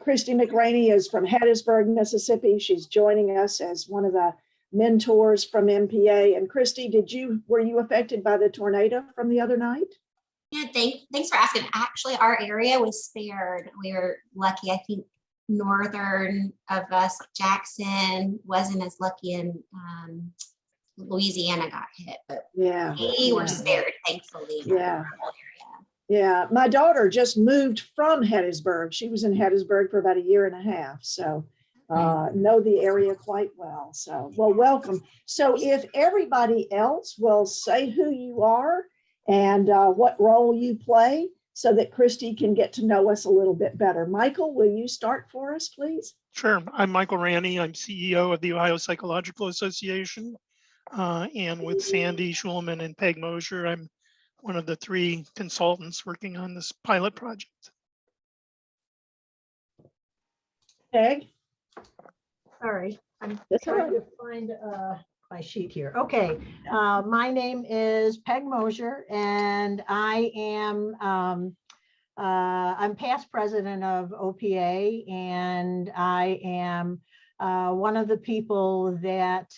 Christy McRaney is from Hattiesburg, Mississippi. She's joining us as one of the mentors from MPA. And Christy, were you affected by the tornado from the other night? Yeah, thanks for asking. Actually, our area was spared. We were lucky. I think northern of us, Jackson, wasn't as lucky, and Louisiana got hit, but yeah, we were spared, thankfully. Yeah. Yeah, my daughter just moved from Hattiesburg. She was in Hattiesburg for about a year and a half. So know the area quite well. So, well, welcome. So if everybody else will say who you are and what role you play so that Christy can get to know us a little bit better. Michael, will you start for us, please? Sure. I'm Michael Ranney. I'm CEO of the Ohio Psychological Association. And with Sandy Schulman and Peg Mosier, I'm one of the 3 consultants working on this pilot project. Peg? Sorry, I'm trying to find my sheet here. Okay, my name is Peg Mosier, and I am I'm past president of OPA, and I am one of the people that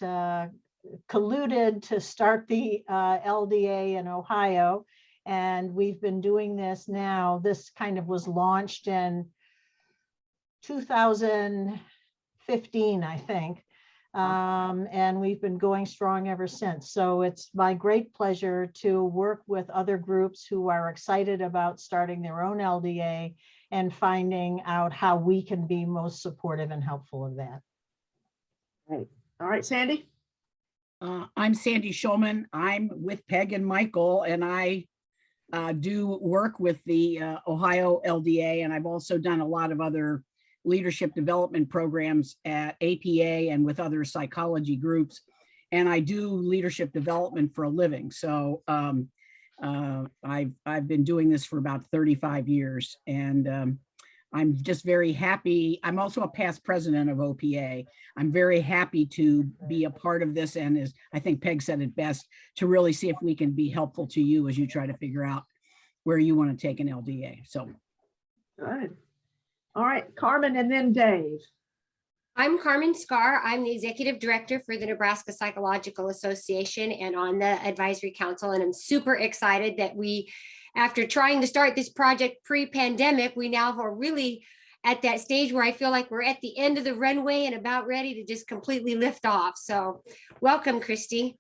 colluded to start the LDA in Ohio, and we've been doing this now. This kind of was launched in 2015, I think, and we've been going strong ever since. So it's my great pleasure to work with other groups who are excited about starting their own LDA and finding out how we can be most supportive and helpful of that. Great. All right, Sandy? I'm Sandy Schulman. I'm with Peg and Michael, and I do work with the Ohio LDA, and I've also done a lot of other leadership development programs at APA and with other psychology groups. And I do leadership development for a living. So I've been doing this for about 35 years, and I'm just very happy. I'm also a past president of OPA. I'm very happy to be a part of this, and as I think Peg said it best, to really see if we can be helpful to you as you try to figure out where you want to take an LDA. So Good. All right, Carmen, and then Dave. I'm Carmen Scar. I'm the executive director for the Nebraska Psychological Association and on the advisory council. And I'm super excited that after trying to start this project pre-pandemic, we now are really at that stage where I feel like we're at the end of the runway and about ready to just completely lift off. So welcome, Christy.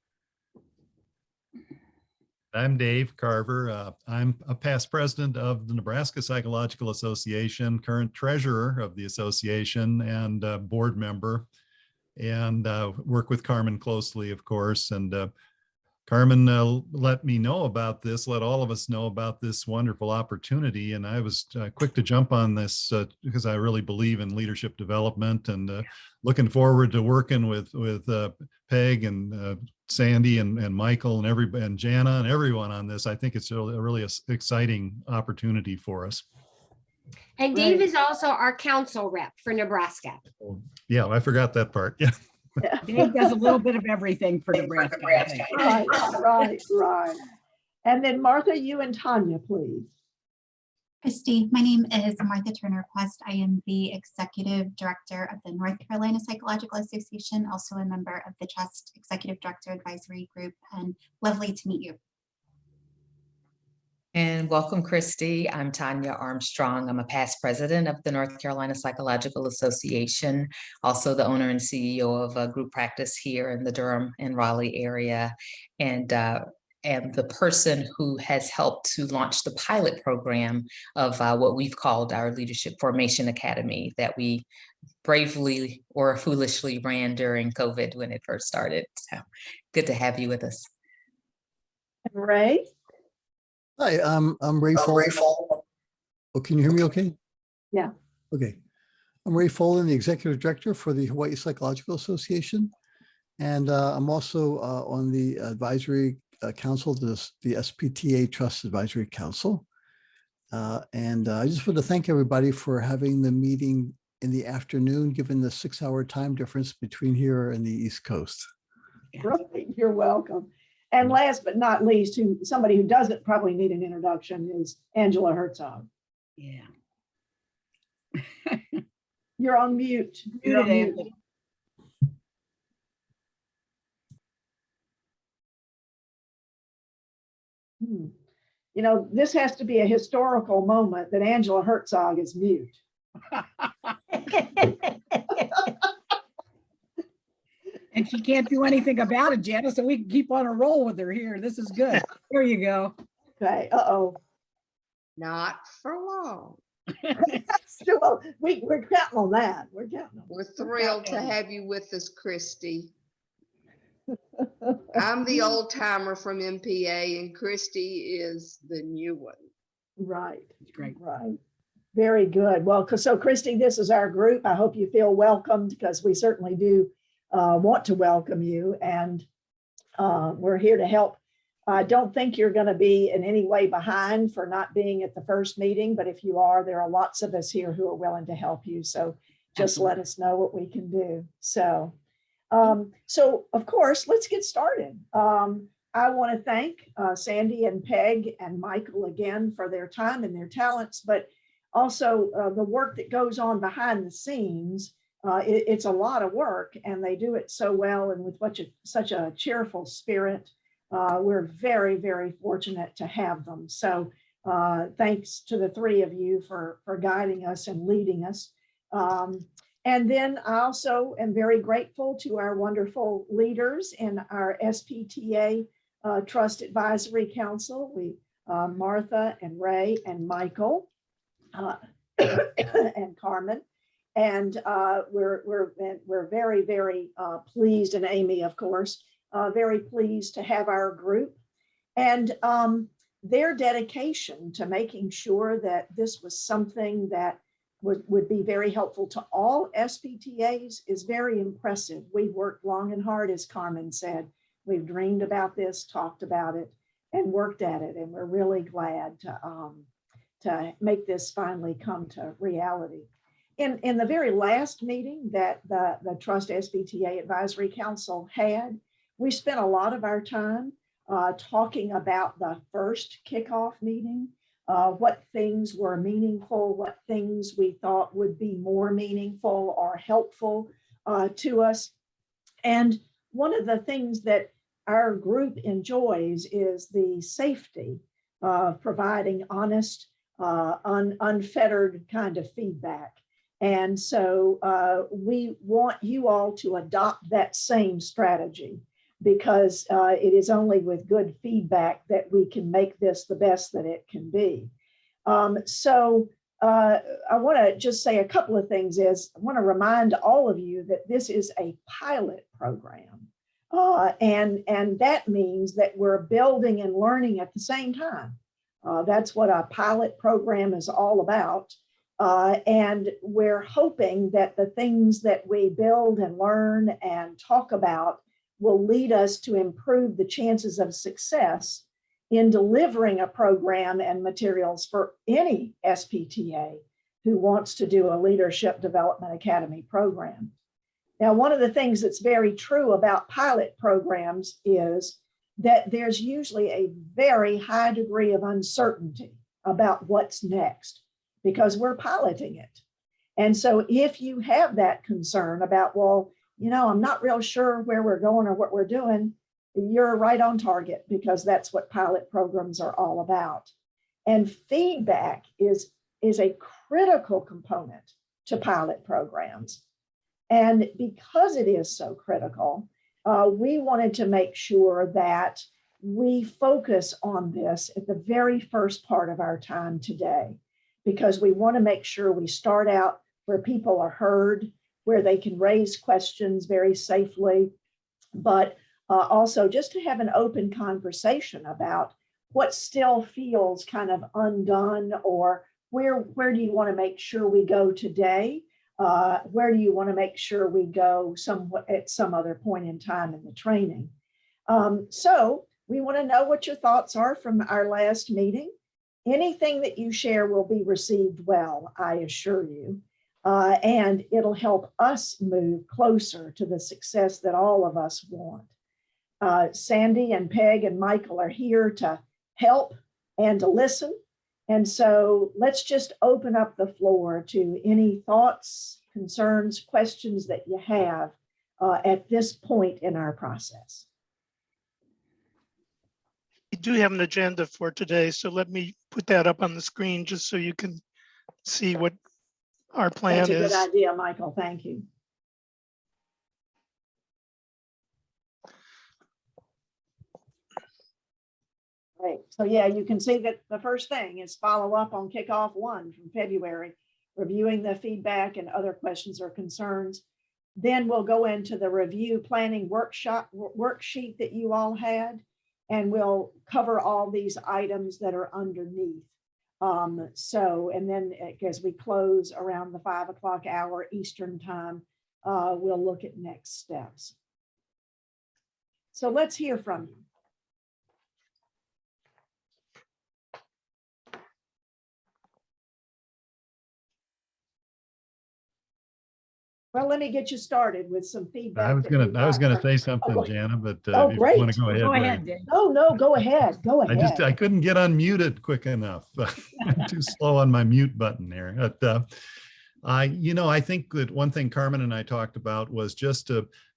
I'm Dave Carver. I'm a past president of the Nebraska Psychological Association, current treasurer of the association, and board member, and work with Carmen closely, of course. And Carmen let me know about this, let all of us know about this wonderful opportunity. And I was quick to jump on this because I really believe in leadership development, and looking forward to working with Peg and Sandy and Michael and Jana and everyone on this. I think it's a really exciting opportunity for us. And Dave is also our council rep for Nebraska. Oh, yeah, I forgot that part. Yeah. Dave does a little bit of everything for Nebraska. Right. And then Martha, you and Tanya, please. Christy, my name is Martha Turner Quest. I am the executive director of the North Carolina Psychological Association, also a member of the Trust Executive Director Advisory Group, and lovely to meet you. And welcome, Christy. I'm Tanya Armstrong. I'm a past president of the North Carolina Psychological Association, also the owner and CEO of a group practice here in the Durham and Raleigh area, and the person who has helped to launch the pilot program of what we've called our Leadership Formation Academy that we bravely or foolishly ran during COVID when it first started. So good to have you with us. Ray? Hi, I'm Ray Fall. Oh, can you hear me okay? Yeah. Okay. I'm Ray Follen, the Executive Director for the Hawaii Psychological Association. And I'm also on the advisory council, the SPTA Trust Advisory Council. And I just want to thank everybody for having the meeting in the afternoon, given the 6-hour time difference between here and the East Coast. Right, you're welcome. And last but not least, somebody who doesn't probably need an introduction is Angela Herzog. Yeah. You're on mute. You're on Muted, mute. Anthony. Hmm. You know, this has to be a historical moment that Angela Herzog is mute. And she can't do anything about it, Janice, so we can keep on a roll with her here. This is good. There you go. Okay, uh-oh. Not for long. Well, we're counting on that. We're counting on We're thrilled to have you with us, Christy. I'm the old timer from MPA and Christy is the new one. Right. Great. Right. Very good. Well, so Christy, this is our group. I hope you feel welcomed because we certainly do want to welcome you, and we're here to help. I don't think you're going to be in any way behind for not being at the first meeting, but if you are, there are lots of us here who are willing to help you. So just let us know what we can do. So, so of course, let's get started. I want to thank Sandy and Peg and Michael again for their time and their talents, but also the work that goes on behind the scenes. It's a lot of work, and they do it so well and with such a cheerful spirit. We're very, very fortunate to have them. So thanks to the three of you for guiding us and leading us. And then I also am very grateful to our wonderful leaders in our SPTA Trust Advisory Council. Martha and Ray and Michael and Carmen. And we're very, very pleased, and Amy, of course, very pleased to have our group, and their dedication to making sure that this was something that would be very helpful to all SPTAs is very impressive. We've worked long and hard, as Carmen said. We've dreamed about this, talked about it, and worked at it, and we're really glad to make this finally come to reality. In the very last meeting that the Trust SPTA Advisory Council had, we spent a lot of our time talking about the first kickoff meeting, what things were meaningful, what things we thought would be more meaningful or helpful to us. And one of the things that our group enjoys is the safety of providing honest, unfettered kind of feedback. And so we want you all to adopt that same strategy, because it is only with good feedback that we can make this the best that it can be. So I want to just say a couple of things. I want to remind all of you that this is a pilot program. And that means that we're building and learning at the same time. That's what a pilot program is all about. And we're hoping that the things that we build and learn and talk about will lead us to improve the chances of success in delivering a program and materials for any SPTA who wants to do a Leadership Development Academy program. Now, one of the things that's very true about pilot programs is that there's usually a very high degree of uncertainty about what's next, because we're piloting it. And so if you have that concern about, well, you know, I'm not real sure where we're going or what we're doing, you're right on target, because that's what pilot programs are all about. And feedback is a critical component to pilot programs. And because it is so critical, we wanted to make sure that we focus on this at the very first part of our time today, because we want to make sure we start out where people are heard, where they can raise questions very safely, but also just to have an open conversation about what still feels kind of undone, or where do you want to make sure we go today? Where do you want to make sure we go at some other point in time in the training? So we want to know what your thoughts are from our last meeting. Anything that you share will be received well, I assure you. And it'll help us move closer to the success that all of us want. Sandy and Peg and Michael are here to help and to listen. And so let's just open up the floor to any thoughts, concerns, questions that you have at this point in our process. We do have an agenda for today, so let me put that up on the screen just so you can see what our plan That's a is. good idea, Michael. Thank you. Right. So yeah, you can see that the first thing is follow up on kickoff 1 from February, reviewing the feedback and other questions or concerns. Then we'll go into the review planning worksheet that you all had, and we'll cover all these items that are underneath. And then as we close around the 5 o'clock hour Eastern time, we'll look at next steps. So let's hear from you. Well, let me get you started with some feedback. I was gonna say something, Jana, but Oh, if you great. want to go ahead. Go Ray. ahead, Dave. No, go ahead. Go ahead. I couldn't get unmuted quick enough. I'm too slow on my mute button there. But I think that one thing Carmen and I talked about was just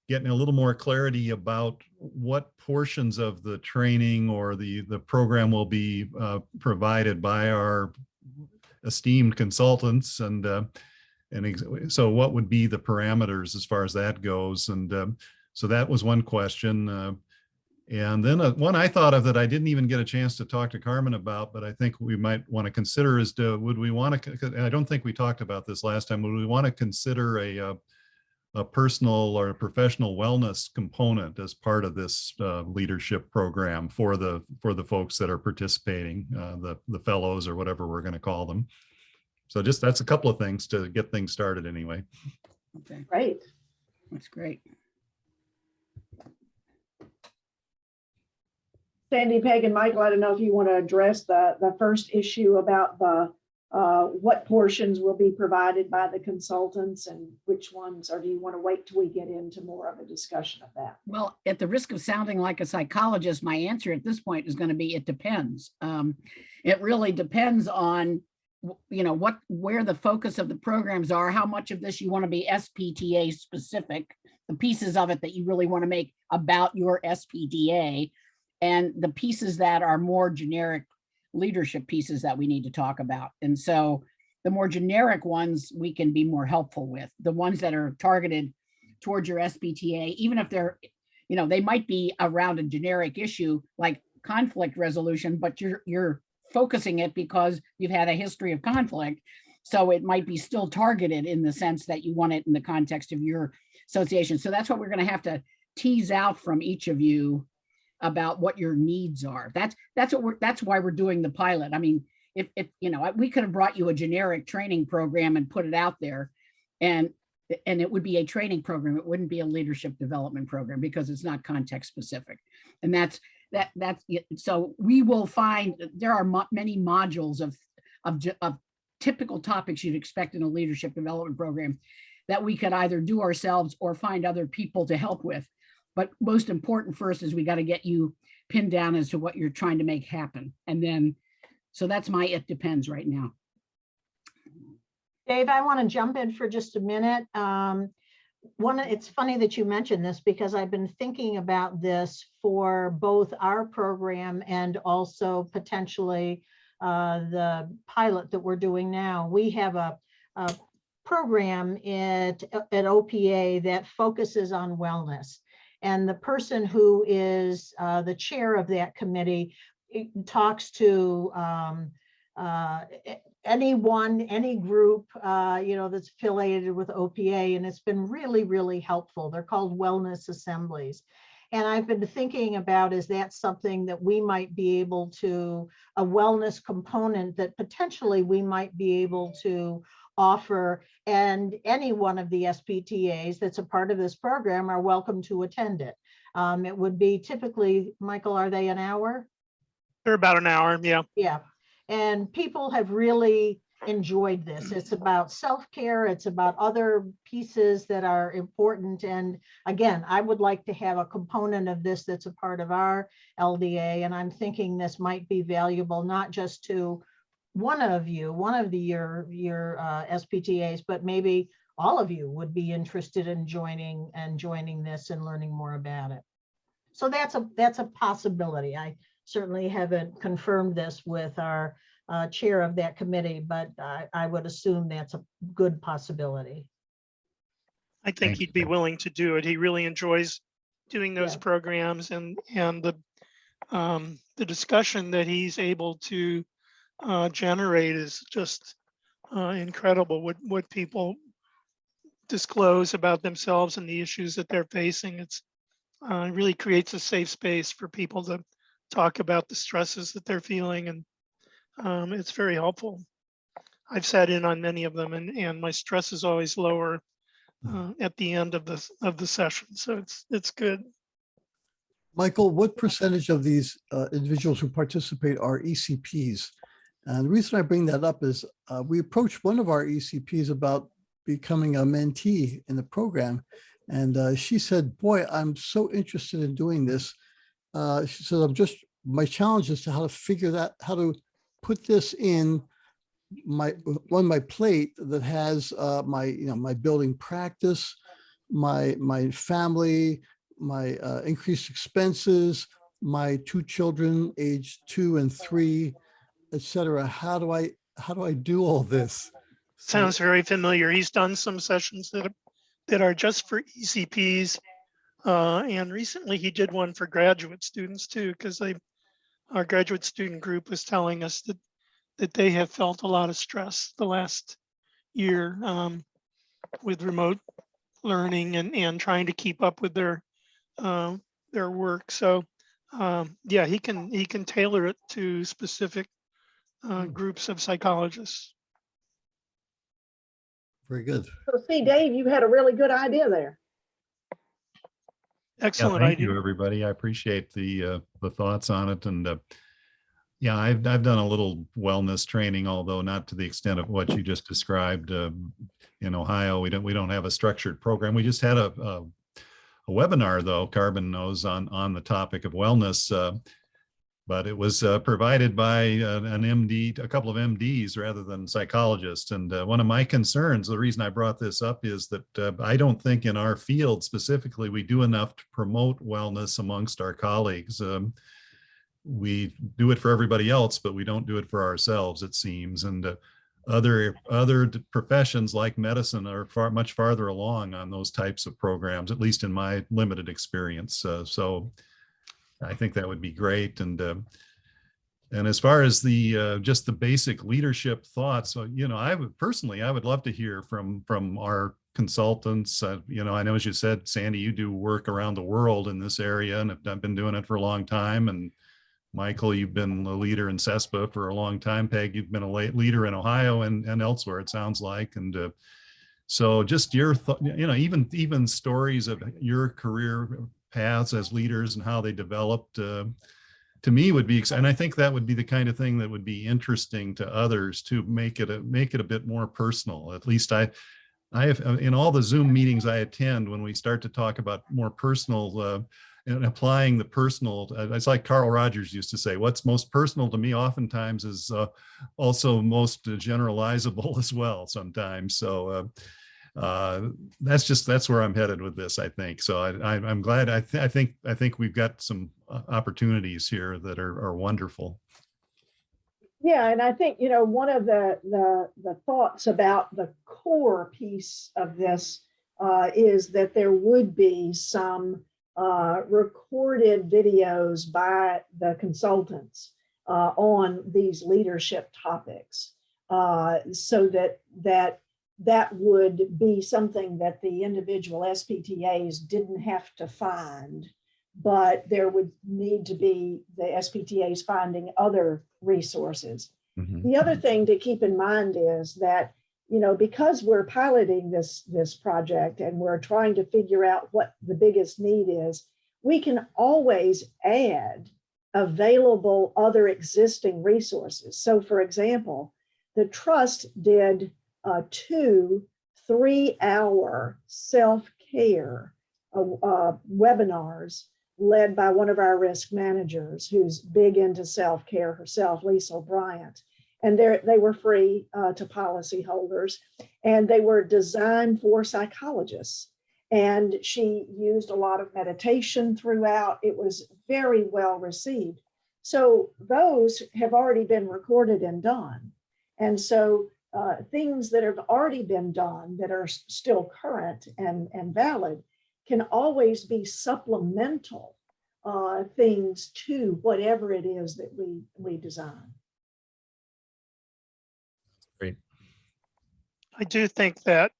getting a little more clarity about what portions of the training or the program will be provided by our esteemed consultants, and so what would be the parameters as far as that goes? And so that was one question. And then one I thought of that I didn't even get a chance to talk to Carmen about, but I think we might want to consider is, would we want to, I don't think we talked about this last time, would we want to consider a personal or a professional wellness component as part of this leadership program for the folks that are participating, the fellows or whatever we're going to call them. So just that's a couple of things to get things started anyway. Okay, Great. that's great. Sandy, Peg, and Michael, I don't know if you want to address the first issue about the what portions will be provided by the consultants and which ones, or do you want to wait till we get into more of a discussion of that? Well, at the risk of sounding like a psychologist, my answer at this point is going to be, it depends. It really depends on, where the focus of the programs are, how much of this you want to be SPTA specific, the pieces of it that you really want to make about your SPTA, and the pieces that are more generic leadership pieces that we need to talk about. And so the more generic ones we can be more helpful with. The ones that are targeted towards your SPTA, even if they're, they might be around a generic issue like conflict resolution, but you're focusing it because you've had a history of conflict. So it might be still targeted in the sense that you want it in the context of your association. So that's what we're going to have to tease out from each of you about what your needs are. That's why we're doing the pilot. I mean, if we could have brought you a generic training program and put it out there, and it would be a training program. It wouldn't be a leadership development program because it's not context specific. And that's so we will find there are many modules of typical topics you'd expect in a leadership development program that we could either do ourselves or find other people to help with. But most important first is we got to get you pinned down as to what you're trying to make happen. And then, so that's my, it depends right now. Dave, I want to jump in for just a minute. It's funny that you mentioned this because I've been thinking about this for both our program and also potentially the pilot that we're doing now. We have a program at OPA that focuses on wellness. And the person who is the chair of that committee talks to anyone, any group, that's affiliated with OPA, and it's been really, really helpful. They're called wellness assemblies. And I've been thinking about, is that something that we might be able to, a wellness component that potentially we might be able to offer, and any one of the SPTAs that's a part of this program are welcome to attend it. It would be typically, Michael, are they an hour? They're about an hour, yeah. Yeah, and people have really enjoyed this. It's about self-care, it's about other pieces that are important. And again, I would like to have a component of this that's a part of our LDA, and I'm thinking this might be valuable, not just to one of your SPTAs, but maybe all of you would be interested in joining this and learning more about it. So that's a possibility. I certainly haven't confirmed this with our chair of that committee, but I would assume that's a good possibility. I think Thank he'd you. be willing to do it. He really enjoys doing those Yeah. programs, and the discussion that he's able to generate is just incredible. What people disclose about themselves and the issues that they're facing. It really creates a safe space for people to talk about the stresses that they're feeling, and it's very helpful. I've sat in on many of them, and my stress is always lower at the end of the session. So it's good. Michael, what percentage of these individuals who participate are ECPs? And the reason I bring that up is we approached one of our ECPs about becoming a mentee in the program. And she said, boy, I'm so interested in doing this. She said, my challenge is how to put this in my plate that has my building practice, my family, my increased expenses, my 2 children, aged 2 and 3, etc. How do I do all this? Sounds very familiar. He's done some sessions that are just for ECPs, and recently he did one for graduate students too, because our graduate student group was telling us that they have felt a lot of stress the last year with remote learning and trying to keep up with their work. So yeah, he can tailor it to specific groups of psychologists. Very good. So see, Dave, you had a really good idea there. Yeah, Excellent thank idea. you, everybody. I appreciate the thoughts on it. And yeah, I've done a little wellness training, although not to the extent of what you just described. In Ohio, we don't have a structured program. We just had a webinar, though, Carbon knows, on the topic of wellness. But it was provided by an MD, a couple of MDs rather than psychologists. And one of my concerns, the reason I brought this up, is that I don't think in our field specifically we do enough to promote wellness amongst our colleagues. We do it for everybody else, but we don't do it for ourselves, it seems. And other professions like medicine are much farther along on those types of programs, at least in my limited experience. So I think that would be great. And as far as the just the basic leadership thoughts, I would love to hear from our consultants. I know, as you said, Sandy, you do work around the world in this area, and I've been doing it for a long time. And Michael, you've been a leader in CESPA for a long time. Peg, you've been a leader in Ohio and elsewhere, it sounds like. And so just your even stories of your career paths as leaders and how they developed, to me would be, and I think that would be the kind of thing that would be interesting to others, to make it a bit more personal. At least I have, in all the Zoom meetings I attend, when we start to talk about more personal and applying the personal, it's like Carl Rogers used to say, what's most personal to me oftentimes is also most generalizable as well sometimes. So that's where I'm headed with this, I think. So I'm glad. I think we've got some opportunities here that are wonderful. Yeah, and I think, one of the thoughts about the core piece of this is that there would be some recorded videos by the consultants on these leadership topics, so that would be something that the individual SPTAs didn't have to find, but there would need to be the SPTAs finding other resources. Mm-hmm. The other thing to keep in mind is that, because we're piloting this project and we're trying to figure out what the biggest need is, we can always add available other existing resources. So for example, the trust did 2 3-hour self-care webinars led by one of our risk managers who's big into self-care herself, Lisa Bryant. and they were free to policyholders, and they were designed for psychologists. And she used a lot of meditation throughout. It was very well received. So those have already been recorded and done. And so things that have already been done that are still current and valid can always be supplemental things to whatever it is that we design. Great. I do think that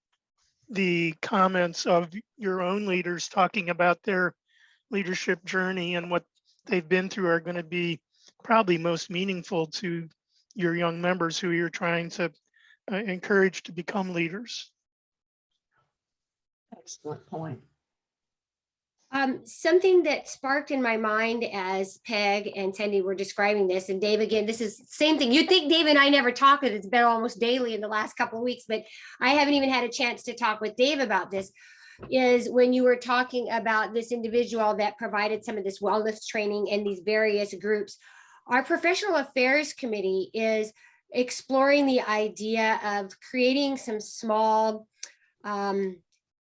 the comments of your own leaders talking about their leadership journey and what they've been through are going to be probably most meaningful to your young members who you're trying to encourage to become leaders. Excellent point. Something that sparked in my mind as Peg and Sandy were describing this, and Dave, again, this is the same thing. You'd think Dave and I never talk, but it's been almost daily in the last couple of weeks, but I haven't even had a chance to talk with Dave about this, is when you were talking about this individual that provided some of this wellness training in these various groups. Our professional affairs committee is exploring the idea of creating some small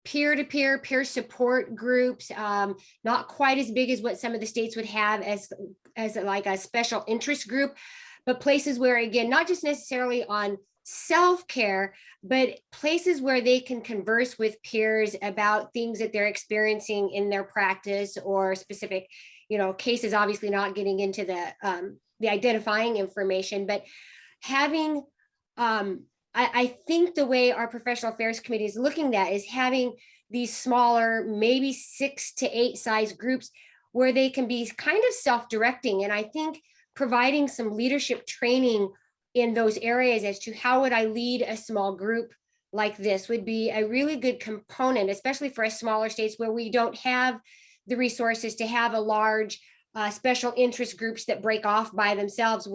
peer-to-peer, peer support groups, not quite as big as what some of the states would have as like a special interest group, but places where, again, not just necessarily on self-care, but places where they can converse with peers about things that they're experiencing in their practice or specific, cases, obviously not getting into the identifying information, but having, I think the way our professional affairs committee is looking at is having these smaller, maybe 6 to 8 size groups where they can be kind of self-directing. And I think providing some leadership training in those areas as to how would I lead a small group like this would be a really good component, especially for us smaller states where we don't have the resources to have a large special interest groups that break off by themselves.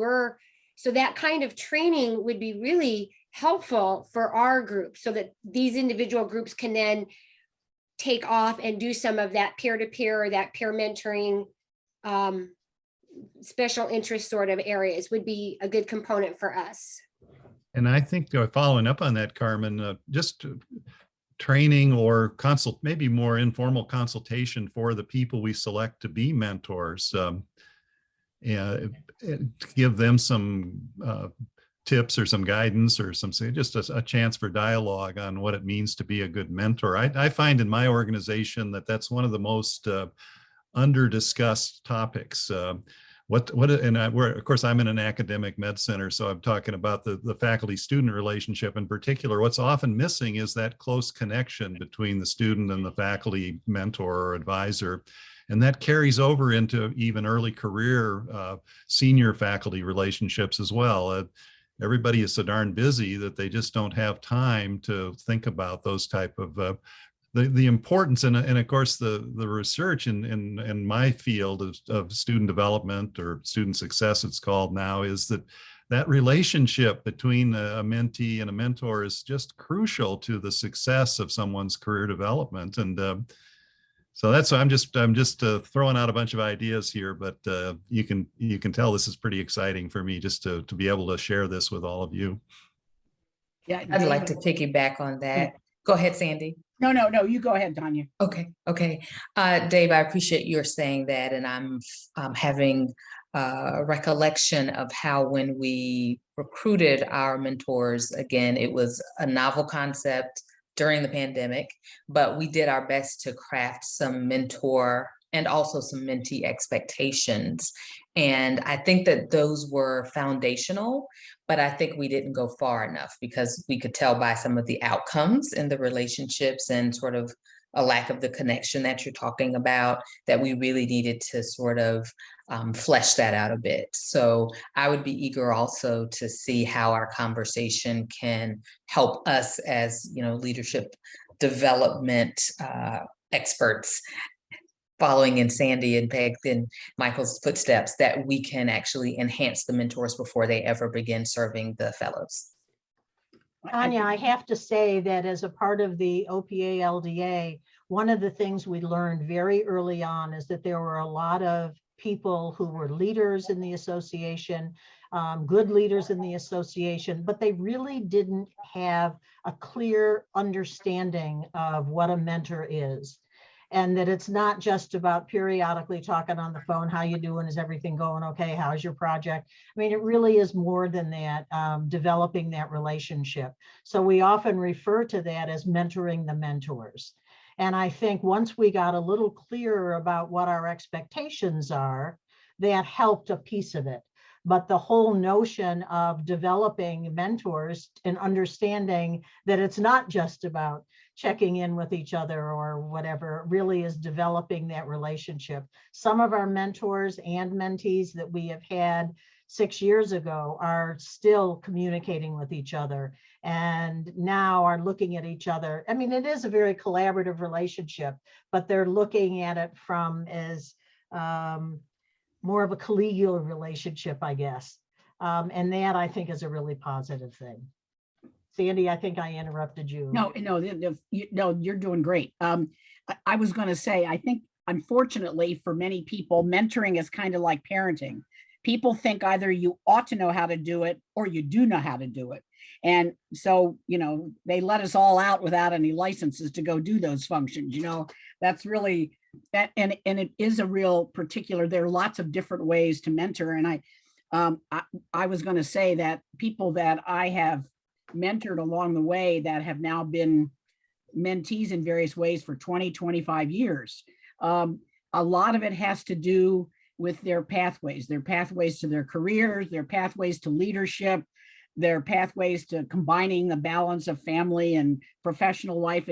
So that kind of training would be really helpful for our group so that these individual groups can then take off and do some of that peer-to-peer or that peer mentoring special interest sort of areas would be a good component for us. And I think following up on that, Carmen, just training or maybe more informal consultation for the people we select to be mentors, give them some tips or some guidance or just a chance for dialogue on what it means to be a good mentor. I find in my organization that that's one of the most under-discussed topics. Of course, I'm in an academic med center, so I'm talking about the faculty-student relationship in particular. What's often missing is that close connection between the student and the faculty mentor or advisor. And that carries over into even early career senior faculty relationships as well. Everybody is so darn busy that they just don't have time to think about those type of the importance, and of course the research in my field of student development or student success, it's called now, is that relationship between a mentee and a mentor is just crucial to the success of someone's career development. And so I'm just throwing out a bunch of ideas here, but you can tell this is pretty exciting for me just to be able to share this with all of you. Yeah, I'd like to piggyback on that. Go ahead, Sandy. No, you go ahead, Tanya. Okay. Dave, I appreciate your saying that. And I'm having a recollection of how when we recruited our mentors, again, it was a novel concept during the pandemic, but we did our best to craft some mentor and also some mentee expectations. And I think that those were foundational, but I think we didn't go far enough because we could tell by some of the outcomes in the relationships and sort of a lack of the connection that you're talking about, that we really needed to sort of flesh that out a bit. So I would be eager also to see how our conversation can help us as, leadership development experts, following in Sandy and Peg and Michael's footsteps, that we can actually enhance the mentors before they ever begin serving the fellows. Tanya, I have to say that as a part of the OPA LDA, one of the things we learned very early on is that there were a lot of people who were leaders in the association, good leaders in the association, but they really didn't have a clear understanding of what a mentor is. And that it's not just about periodically talking on the phone, how you doing, is everything going okay, how's your project? I mean, it really is more than that, developing that relationship. So we often refer to that as mentoring the mentors. And I think once we got a little clearer about what our expectations are, that helped a piece of it. But the whole notion of developing mentors and understanding that it's not just about checking in with each other or whatever, really is developing that relationship. Some of our mentors and mentees that we have had 6 years ago are still communicating with each other and now are looking at each other. I mean, it is a very collaborative relationship, but they're looking at it from as more of a collegial relationship, I guess. And that I think is a really positive thing. Sandy, I think I interrupted you. No, you're doing great. I was going to say, I think, unfortunately, for many people, mentoring is kind of like parenting. People think either you ought to know how to do it or you do know how to do it. And so, they let us all out without any licenses to go do those functions. That's really that. And it is a real particular, there are lots of different ways to mentor. And I was going to say that people that I have mentored along the way that have now been mentees in various ways for 20, 25 years. A lot of it has to do with their pathways to their careers, their pathways to leadership, their pathways to combining the balance of family and professional life.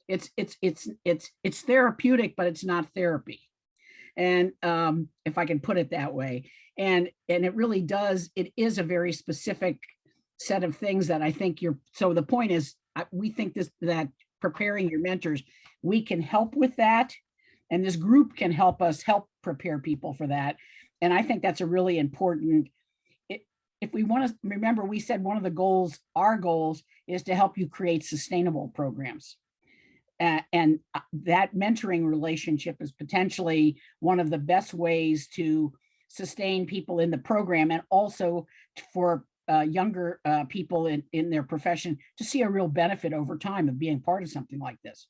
It's therapeutic, but it's not therapy. And if I can put it that way, and it really does, it is a very specific set of things that I think so the point is, we think that preparing your mentors, we can help with that. And this group can help us help prepare people for that. And I think that's a really important, if we want to remember, we said one of the goals, our goals, is to help you create sustainable programs. And that mentoring relationship is potentially one of the best ways to sustain people in the program, and also for younger people in their profession to see a real benefit over time of being part of something like this.